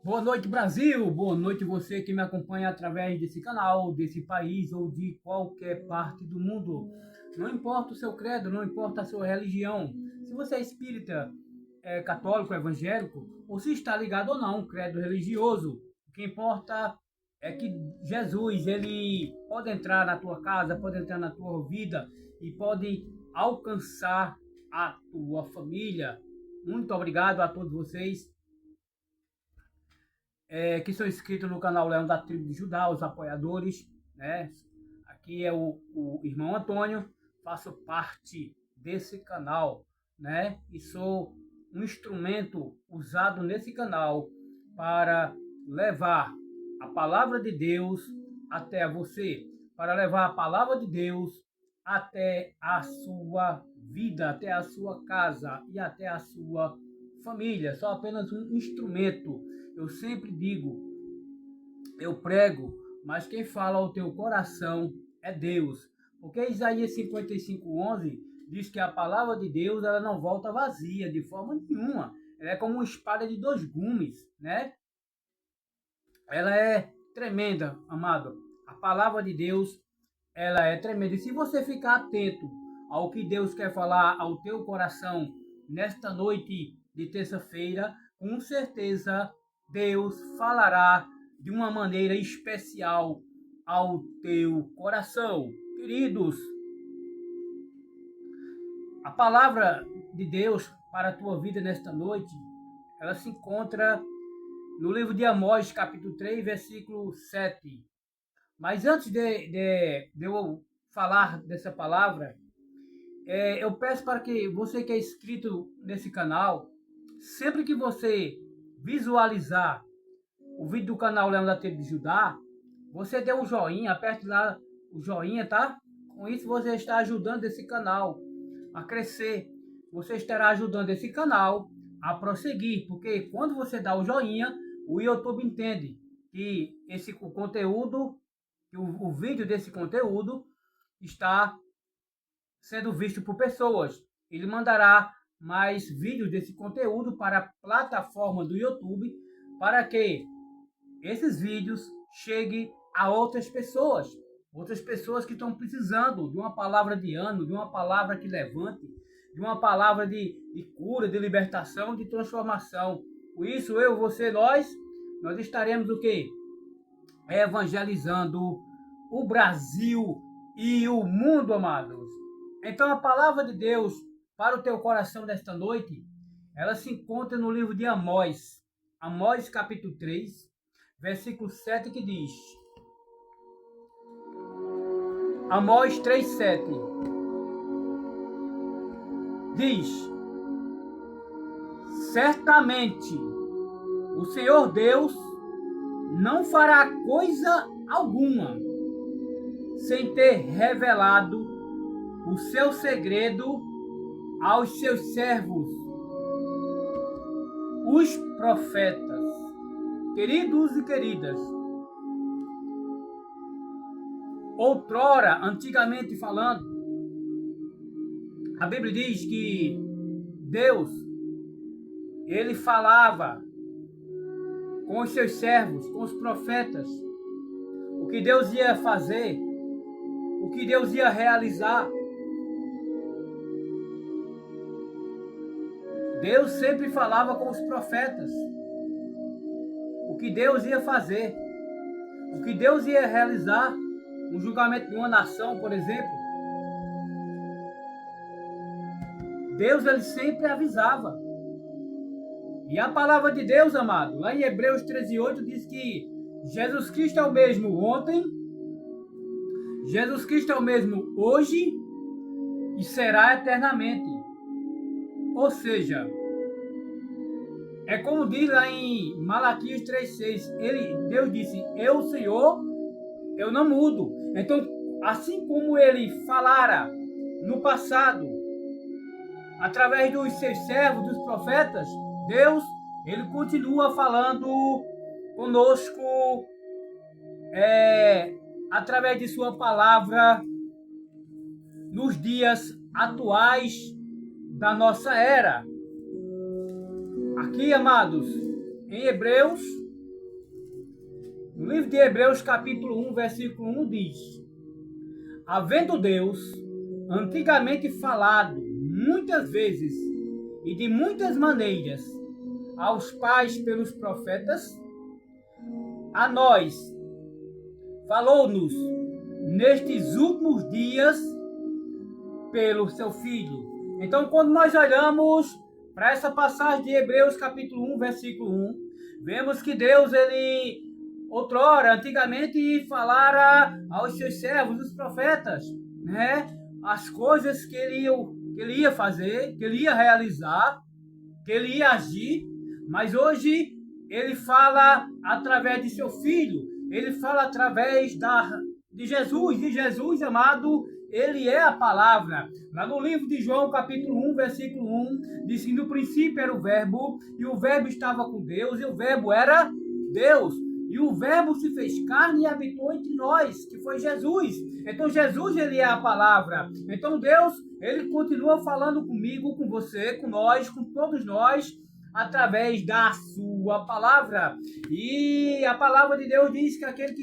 Boa noite, Brasil! Boa noite, você que me acompanha através desse canal, desse país ou de qualquer parte do mundo. Não importa o seu credo, não importa a sua religião. Se você é espírita, católico, evangélico, ou se está ligado ou não, credo religioso. O que importa é que Jesus, ele pode entrar na tua casa, pode entrar na tua vida e pode alcançar a tua família. Muito obrigado a todos vocês que são inscritos no canal Leão da Tribo de Judá, os apoiadores, né? Aqui é o irmão Antônio, faço parte desse canal, né? E sou um instrumento usado nesse canal para levar a palavra de Deus até você, para levar a palavra de Deus até a sua vida, até a sua casa e até a sua família. Sou apenas um instrumento. Eu sempre digo, eu prego, mas quem fala ao teu coração é Deus. Porque Isaías 55:11 diz que a palavra de Deus ela não volta vazia de forma nenhuma. Ela é como uma espada de dois gumes, né? Ela é tremenda, amado. A palavra de Deus, ela é tremenda. E se você ficar atento ao que Deus quer falar ao teu coração nesta noite de terça-feira, com certeza Deus falará de uma maneira especial ao teu coração. Queridos, a palavra de Deus para a tua vida nesta noite, ela se encontra no livro de Amós, capítulo 3, versículo 7. Mas antes de eu falar dessa palavra, eu peço para que você que é inscrito nesse canal, sempre que você visualizar o vídeo do canal Leão da Tribo de Judá, você dê um joinha, aperte lá o joinha, tá? Com isso você está ajudando esse canal a crescer. Você estará ajudando esse canal a prosseguir, porque quando você dá o joinha, o YouTube entende que o conteúdo, que o vídeo desse conteúdo está sendo visto por pessoas. Ele mandará mais vídeos desse conteúdo para a plataforma do YouTube para que esses vídeos cheguem a outras pessoas que estão precisando de uma palavra de ânimo, de uma palavra que levante, de uma palavra de cura, de libertação, de transformação. Por isso, eu, você, nós estaremos o quê? Evangelizando o Brasil e o mundo, amados. Então, a palavra de Deus para o teu coração desta noite, ela se encontra no livro de Amós, Amós capítulo 3, versículo 7, que diz: Amós 3:7 diz: certamente o Senhor Deus não fará coisa alguma sem ter revelado o seu segredo aos seus servos, os profetas. Queridos e queridas, outrora, antigamente falando, a Bíblia diz que Deus, ele falava com os seus servos, com os profetas, o que Deus ia fazer, o que Deus ia realizar. Deus sempre falava com os profetas o que Deus ia fazer, o que Deus ia realizar, um julgamento de uma nação, por exemplo. Deus, ele sempre avisava. E a palavra de Deus, amado, lá em Hebreus 13:8 diz que Jesus Cristo é o mesmo ontem, Jesus Cristo é o mesmo hoje e será eternamente. Ou seja, é como diz lá em Malaquias 3:6, Deus disse: eu, Senhor, eu não mudo. Então, assim como ele falara no passado, através dos seus servos, dos profetas, Deus, ele continua falando conosco através de sua palavra nos dias atuais da nossa era. Aqui, amados, em Hebreus, No livro de Hebreus, capítulo 1, versículo 1 diz: havendo Deus antigamente falado muitas vezes e de muitas maneiras aos pais pelos profetas, a nós falou-nos nestes últimos dias pelo seu Filho. Então, quando nós olhamos para essa passagem de Hebreus capítulo 1, versículo 1, vemos que Deus, ele outrora, antigamente, falara aos seus servos, os profetas, né? As coisas que ele ia fazer, que ele ia realizar, que ele ia agir, mas hoje ele fala através de seu Filho, ele fala através de Jesus, amado, ele é a palavra. Lá no livro de João, capítulo 1, versículo 1, diz que no princípio era o Verbo, e o Verbo estava com Deus, e o Verbo era Deus. E o Verbo se fez carne e habitou entre nós, que foi Jesus. Então Jesus, ele é a palavra. Então Deus, ele continua falando comigo, com você, com nós, com todos nós, através da sua palavra. E a palavra de Deus diz que aquele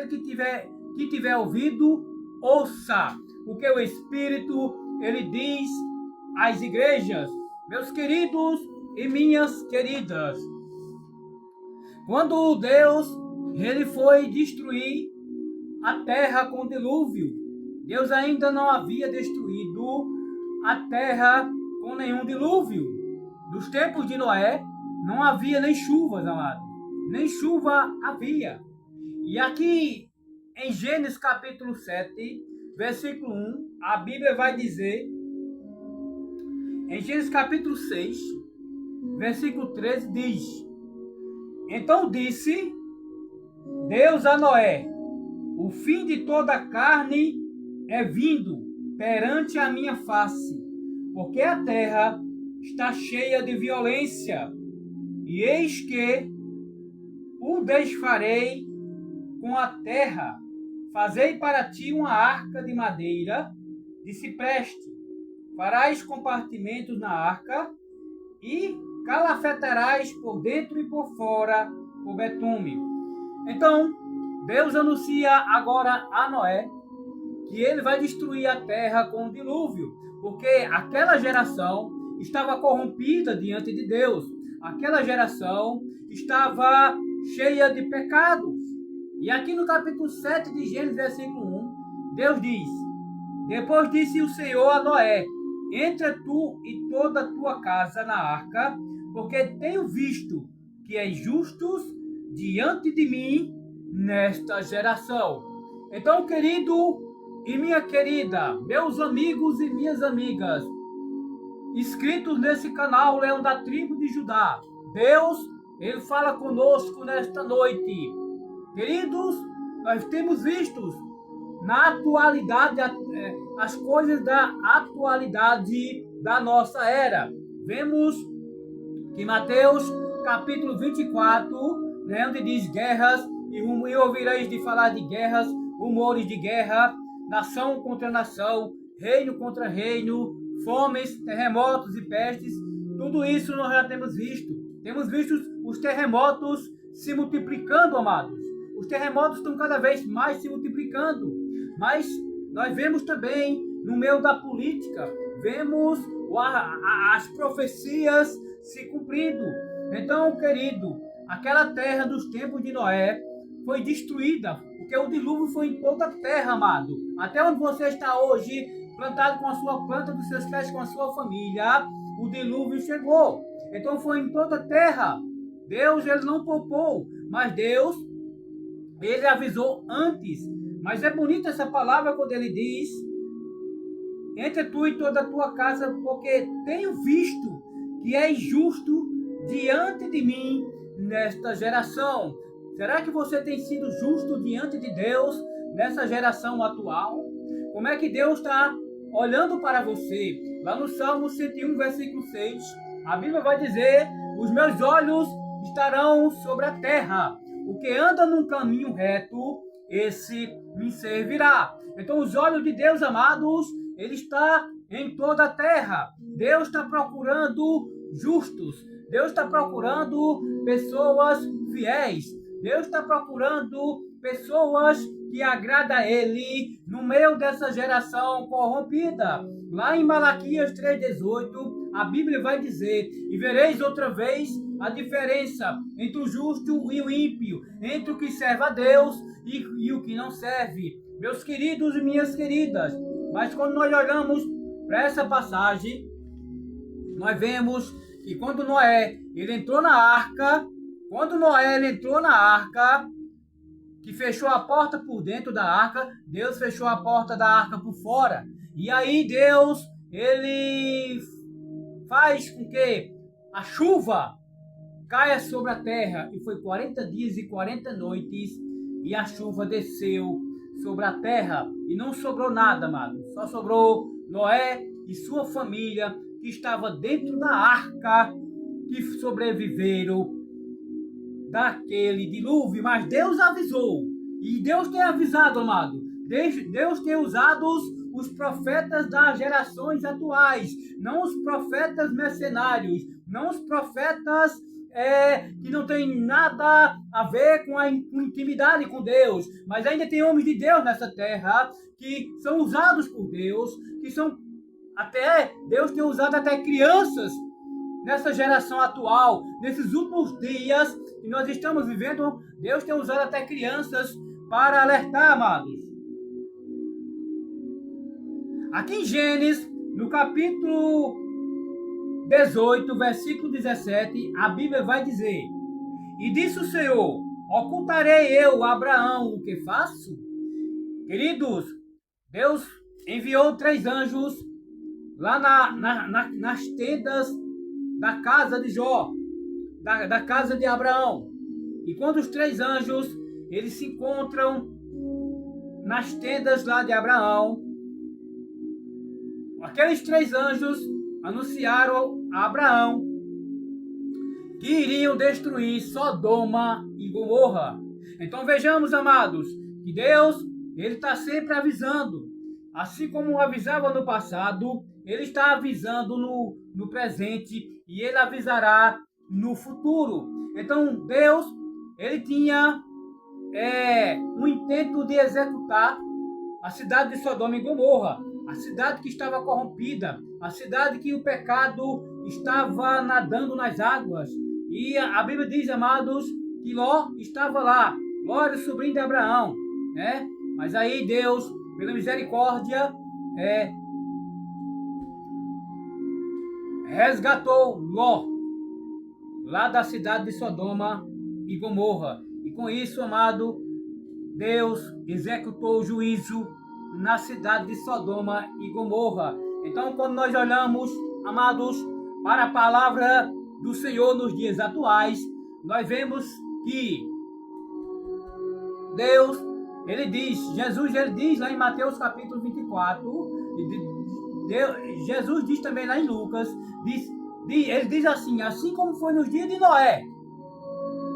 que tiver ouvido, ouça o que o Espírito, ele diz às igrejas. Meus queridos e minhas queridas, quando Deus, ele foi destruir a terra com o dilúvio, Deus ainda não havia destruído a terra com nenhum dilúvio. Nos tempos de Noé, não havia nem chuvas, amado. Nem chuva havia. E aqui, em Gênesis capítulo 7, versículo 1, a Bíblia vai dizer, em Gênesis capítulo 6, versículo 13, diz: então disse Deus a Noé: o fim de toda a carne é vindo perante a minha face, porque a terra está cheia de violência, e eis que o desfarei com a terra. Fazei para ti uma arca de madeira de cipreste, farás compartimentos na arca, e calafetarás por dentro e por fora o betume. Então, Deus anuncia agora a Noé que ele vai destruir a terra com o dilúvio, porque aquela geração estava corrompida diante de Deus. Aquela geração estava cheia de pecados. E aqui no capítulo 7 de Gênesis, versículo 1, Deus diz: depois disse o Senhor a Noé: entra tu e toda a tua casa na arca, porque tenho visto que és justos diante de mim nesta geração. Então, querido e minha querida, meus amigos e minhas amigas, inscritos nesse canal Leão da Tribo de Judá, Deus, ele fala conosco nesta noite. Queridos, nós temos visto na atualidade as coisas da atualidade da nossa era. Vemos que Mateus capítulo 24, né, onde diz guerras, e ouvireis de falar de guerras, rumores de guerra, nação contra nação, reino contra reino, fomes, terremotos e pestes. Tudo isso nós já temos visto. Temos visto os terremotos se multiplicando, amados. Os terremotos estão cada vez mais se multiplicando. Mas nós vemos também, no meio da política, vemos as profecias se cumprindo. Então, querido, aquela terra dos tempos de Noé foi destruída, porque o dilúvio foi em toda a terra, amado. Até onde você está hoje, plantado com a sua planta dos seus pés, com a sua família, o dilúvio chegou. Então foi em toda a terra. Deus, ele não poupou, mas Deus, ele avisou antes. Mas é bonita essa palavra quando ele diz: entre tu e toda a tua casa, porque tenho visto que és justo diante de mim nesta geração. Será que você tem sido justo diante de Deus nessa geração atual? Como é que Deus está olhando para você? Lá no Salmo 101, versículo 6, a Bíblia vai dizer: os meus olhos estarão sobre a terra. O que anda num caminho reto, esse me servirá. Então os olhos de Deus, amados, ele está em toda a terra. Deus está procurando justos. Deus está procurando pessoas fiéis. Deus está procurando pessoas que agradam a Ele no meio dessa geração corrompida. Lá em Malaquias 3,18, a Bíblia vai dizer: e vereis outra vez a diferença entre o justo e o ímpio, entre o que serve a Deus e o que não serve. Meus queridos e minhas queridas, mas quando nós olhamos para essa passagem, nós vemos que quando Noé ele entrou na arca, que fechou a porta por dentro da arca, Deus fechou a porta da arca por fora. E aí Deus, ele faz com que a chuva caia sobre a terra. E foi 40 dias e 40 noites, e a chuva desceu sobre a terra. E não sobrou nada, amado. Só sobrou Noé e sua família, que estava dentro da arca, que sobreviveram daquele dilúvio. Mas Deus avisou, e Deus tem avisado, amado. Deus tem usado os profetas das gerações atuais, não os profetas mercenários, não os profetas que não tem nada a ver com intimidade com Deus, mas ainda tem homens de Deus nessa terra que são usados por Deus, que são até, Deus tem usado até crianças nessa geração atual, nesses últimos dias que nós estamos vivendo. Deus tem usado até crianças para alertar, amados. Aqui em Gênesis, no capítulo 18, versículo 17, a Bíblia vai dizer: e disse o Senhor: ocultarei eu a Abraão o que faço? Queridos, Deus enviou 3 anjos lá nas tendas da casa de Jó, da casa de Abraão. E quando os 3 anjos eles se encontram nas tendas lá de Abraão, aqueles 3 anjos anunciaram a Abraão que iriam destruir Sodoma e Gomorra. Então vejamos, amados, que Deus ele está sempre avisando. Assim como avisava no passado, ele está avisando no presente, e ele avisará no futuro. Então Deus ele tinha um intento de executar a cidade de Sodoma e Gomorra, a cidade que estava corrompida, a cidade que o pecado estava nadando nas águas. E a Bíblia diz, amados, que Ló estava lá. Ló era o sobrinho de Abraão, né? Mas aí Deus, pela misericórdia, resgatou Ló lá da cidade de Sodoma e Gomorra. E com isso, amado, Deus executou o juízo na cidade de Sodoma e Gomorra. Então, quando nós olhamos, amados, para a palavra do Senhor nos dias atuais, nós vemos que Deus, ele diz, Jesus ele diz lá em Mateus capítulo 24, Jesus diz também lá em Lucas, ele diz assim: assim como foi nos dias de Noé,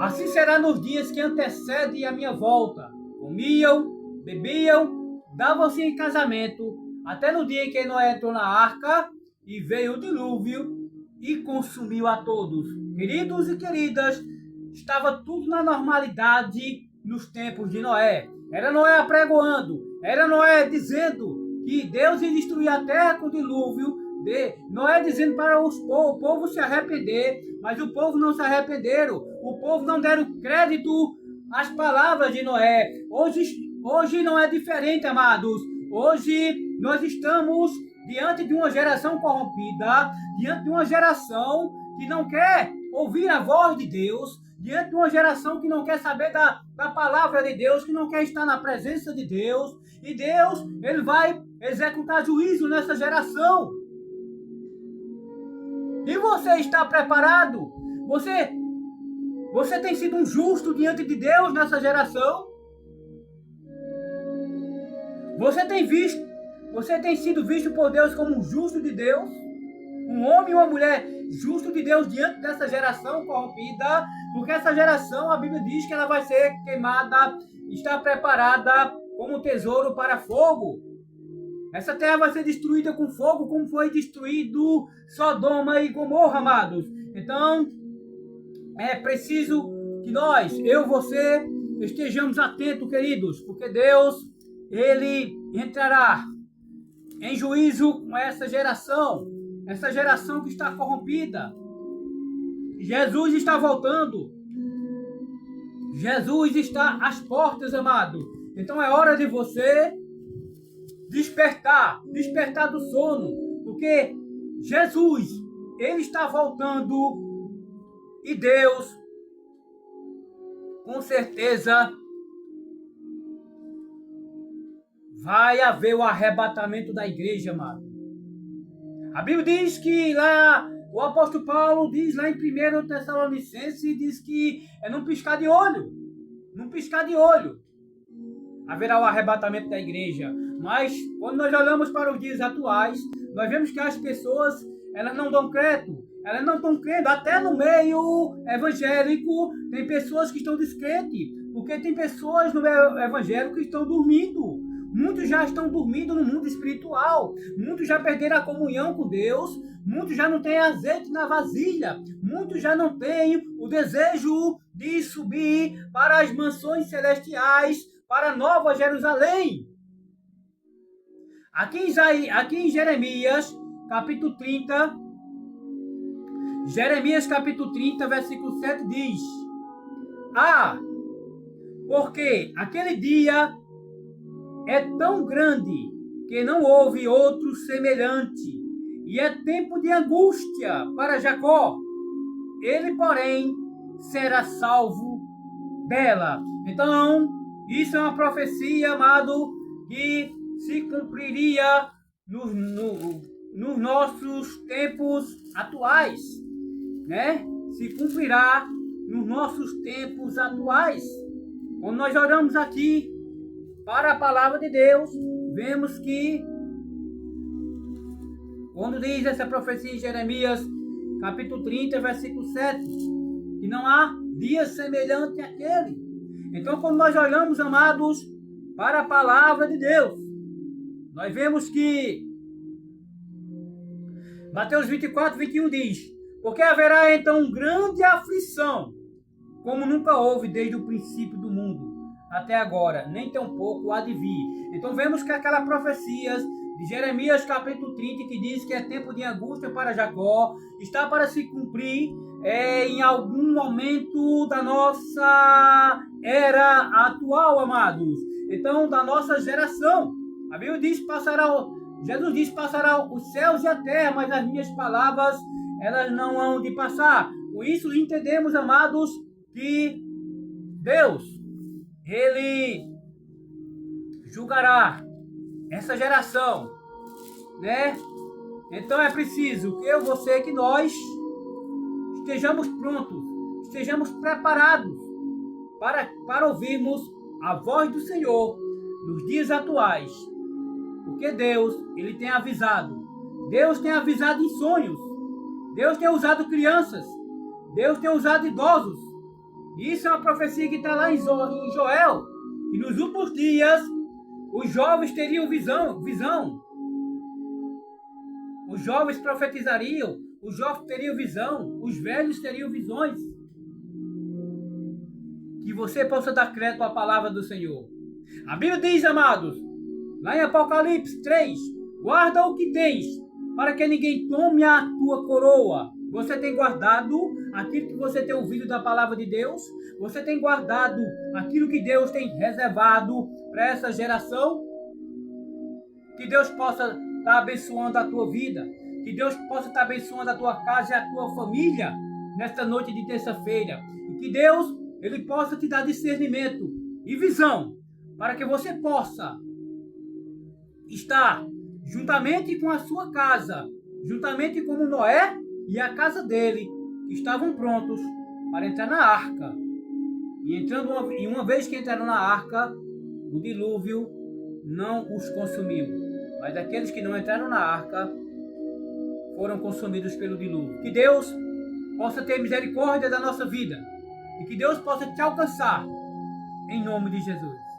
assim será nos dias que antecedem a minha volta. Comiam, bebiam, davam-se em casamento, até no dia em que Noé entrou na arca e veio o dilúvio e consumiu a todos. Queridos e queridas, estava tudo na normalidade nos tempos de Noé. Era Noé apregoando, era Noé dizendo que Deus ia destruir a terra com o dilúvio, Noé dizendo para o povo se arrepender, mas o povo não se arrependeram, o povo não deram crédito às palavras de Noé. Hoje não é diferente, amados. Hoje nós estamos diante de uma geração corrompida, diante de uma geração que não quer ouvir a voz de Deus, diante de uma geração que não quer saber da palavra de Deus, que não quer estar na presença de Deus. E Deus, ele vai executar juízo nessa geração. E você está preparado? Você tem sido um justo diante de Deus nessa geração? Você tem sido visto por Deus como um justo de Deus? Um homem e uma mulher justo de Deus diante dessa geração corrompida? Porque essa geração, a Bíblia diz que ela vai ser queimada, está preparada como um tesouro para fogo. Essa terra vai ser destruída com fogo, como foi destruído Sodoma e Gomorra, amados. Então, é preciso que que nós, eu, você, estejamos atentos, queridos, porque Deus, Ele entrará em juízo com essa geração que está corrompida. Jesus está voltando. Jesus está às portas, amado. Então é hora de você despertar do sono, porque Jesus, Ele está voltando e Deus, com certeza, vai haver o arrebatamento da igreja, amado. A Bíblia diz que lá, o apóstolo Paulo diz lá em 1 Tessalonicenses, diz que é num piscar de olho. Num piscar de olho haverá o arrebatamento da igreja. Mas quando nós olhamos para os dias atuais, nós vemos que as pessoas, elas não dão crédito. Elas não estão crendo. Até no meio evangélico tem pessoas que estão descrentes. Porque tem pessoas no meio evangélico que estão dormindo. Muitos já estão dormindo no mundo espiritual. Muitos já perderam a comunhão com Deus. Muitos já não têm azeite na vasilha. Muitos já não têm o desejo de subir para as mansões celestiais, para a Nova Jerusalém. Aqui em Jeremias, capítulo 30, versículo 7 diz: porque aquele dia é tão grande que não houve outro semelhante, e é tempo de angústia para Jacó. Ele, porém, será salvo dela. Então, isso é uma profecia, amado, que se cumpriria nos nossos tempos atuais, né? Se cumprirá nos nossos tempos atuais. Quando nós oramos aqui para a palavra de Deus, vemos que quando diz essa profecia em Jeremias, capítulo 30, versículo 7, que não há dia semelhante àquele. Então, quando nós olhamos, amados, para a palavra de Deus, nós vemos que Mateus 24, 21 diz: porque haverá então grande aflição, como nunca houve desde o princípio do mundo até agora, nem tampouco há de vir. Então vemos que aquela profecia de Jeremias capítulo 30, que diz que é tempo de angústia para Jacó, está para se cumprir em algum momento da nossa era atual, amados. Então, da nossa geração. A Bíblia diz: Jesus diz: passará os céus e a terra, mas as minhas palavras, elas não hão de passar. Com isso entendemos, amados, que Deus, Ele julgará essa geração, né? Então é preciso que eu, você, que nós estejamos prontos, estejamos preparados para ouvirmos a voz do Senhor nos dias atuais. Porque Deus, Ele tem avisado. Deus tem avisado em sonhos. Deus tem usado crianças. Deus tem usado idosos. Isso é uma profecia que está lá em Joel. Que nos últimos dias os jovens teriam visão. Os jovens profetizariam. Os jovens teriam visão. Os velhos teriam visões. Que você possa dar crédito à palavra do Senhor. A Bíblia diz, amados, lá em Apocalipse 3, guarda o que tens, para que ninguém tome a tua coroa. Você tem guardado aquilo que você tem ouvido da palavra de Deus? Você tem guardado aquilo que Deus tem reservado para essa geração? Que Deus possa estar abençoando a tua vida. Que Deus possa estar abençoando a tua casa e a tua família nesta noite de terça-feira. E que Deus, Ele possa te dar discernimento e visão para que você possa estar juntamente com a sua casa, juntamente com Noé e a casa dele, que estavam prontos para entrar na arca. E uma vez que entraram na arca, o dilúvio não os consumiu. Mas aqueles que não entraram na arca foram consumidos pelo dilúvio. Que Deus possa ter misericórdia da nossa vida e que Deus possa te alcançar em nome de Jesus.